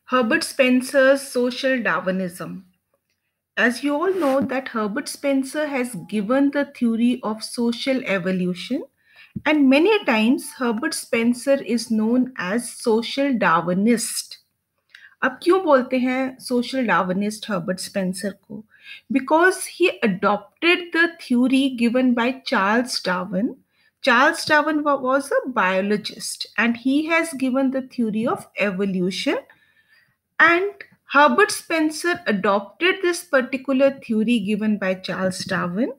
Herbert Spencer's social Darwinism. As you all know that Herbert Spencer has given the theory of social evolution, and many times Herbert Spencer is known as social Darwinist. अब क्यों बोलते हैं social डार्विनिस्ट Herbert Spencer को? Because he adopted the theory given by Charles Darwin. Charles Darwin was a biologist and he has given the theory of evolution, and Herbert Spencer adopted this particular theory given by Charles Darwin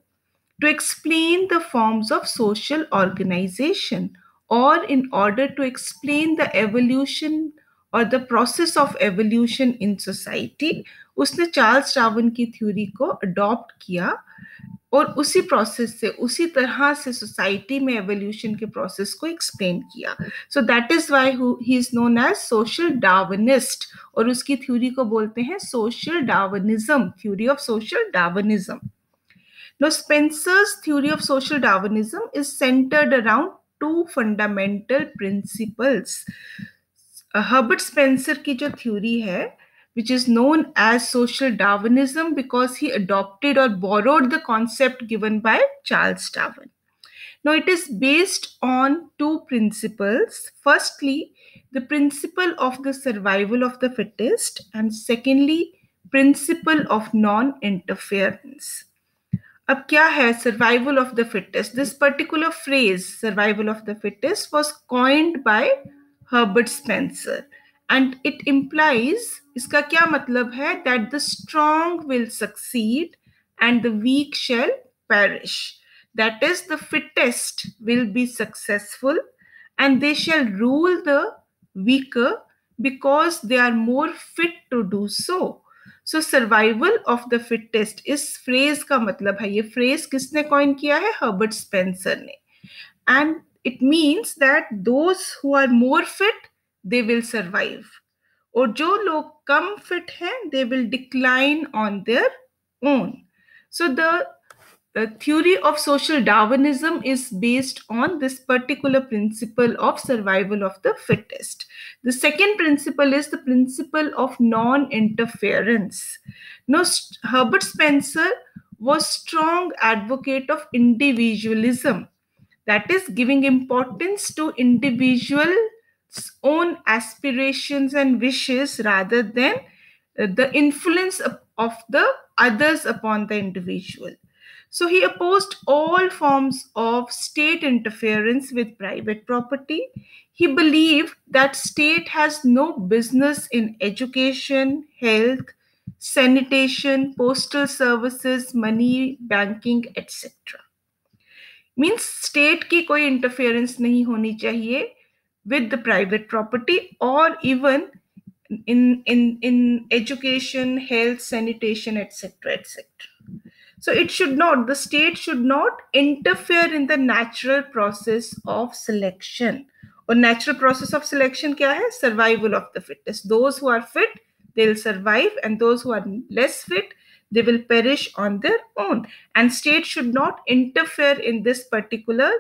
to explain the forms of social organization, or in order to explain the evolution or the process of evolution in society. उसने Charles Darwin की theory को adopt किया और उसी process से, उसी तरह से सोसाइटी में एवोल्यूशन के प्रोसेस को एक्सप्लेन किया. So that is why he is known as social Darwinist, और उसकी थ्योरी को बोलते हैं social Darwinism, theory of social Darwinism. Now, Spencer's theory of social Darwinism is centered around two fundamental principles. Herbert Spencer की जो theory है, which is known as social Darwinism because he adopted or borrowed the concept given by Charles Darwin. Now, it is based on two principles. Firstly, the principle of the survival of the fittest, and secondly, principle of non-interference. अब क्या है survival of the fittest? This particular phrase survival of the fittest was coined by Herbert Spencer, and it implies, इसका क्या मतलब है? That the strong will succeed and the weak shall perish. That is the fittest will be successful and they shall rule the weaker because they are more fit to do so. So survival of the fittest, इस phrase का मतलब है, ये phrase किसने coin किया है? Herbert Spencer ने. And it means that those who are more fit they will survive, और जो लोग कम फिट हैं they will decline on their own. So the theory of social Darwinism is based on this particular principle of survival of the fittest. The second principle is the principle of non-interference. Now, Herbert Spencer was strong advocate of individualism, that is giving importance to individuals' own aspirations and wishes rather than the influence of the others upon the individual. So he opposed all forms of state interference with private property. He believed that state has no business in education, health, sanitation, postal services, money, banking, etc. Means state की कोई interference नहीं होनी चाहिए with the private property or even in education, health, sanitation, etc., etc. So it should not, the state should not interfere in the natural process of selection. और natural process of selection क्या है? Survival of the fittest. Those who are fit, they will survive, and those who are less fit, they will perish on their own. And state should not interfere in this particular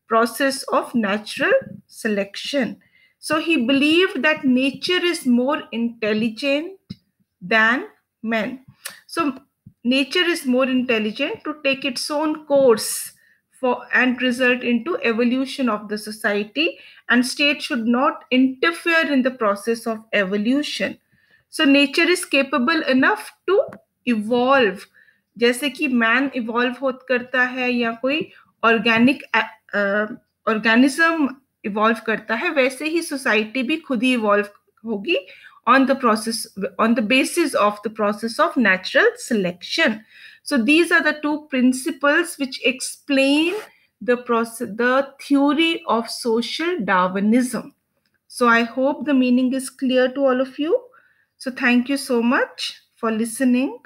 process of natural selection. So he believed that nature is more intelligent than men. So nature is more intelligent to take its own course for and result into evolution of the society, and state should not interfere in the process of evolution. So nature is capable enough to evolve. जैसे कि man evolve हो करता है या कोई organic organism evolve करता है, वैसे ही सोसाइटी भी खुद ही इवॉल्व होगी on the process, on the basis of the process of natural selection. So these are the two principles which explain the process, the theory of social Darwinism. So I hope the meaning is clear to all of you. So thank you so much for listening.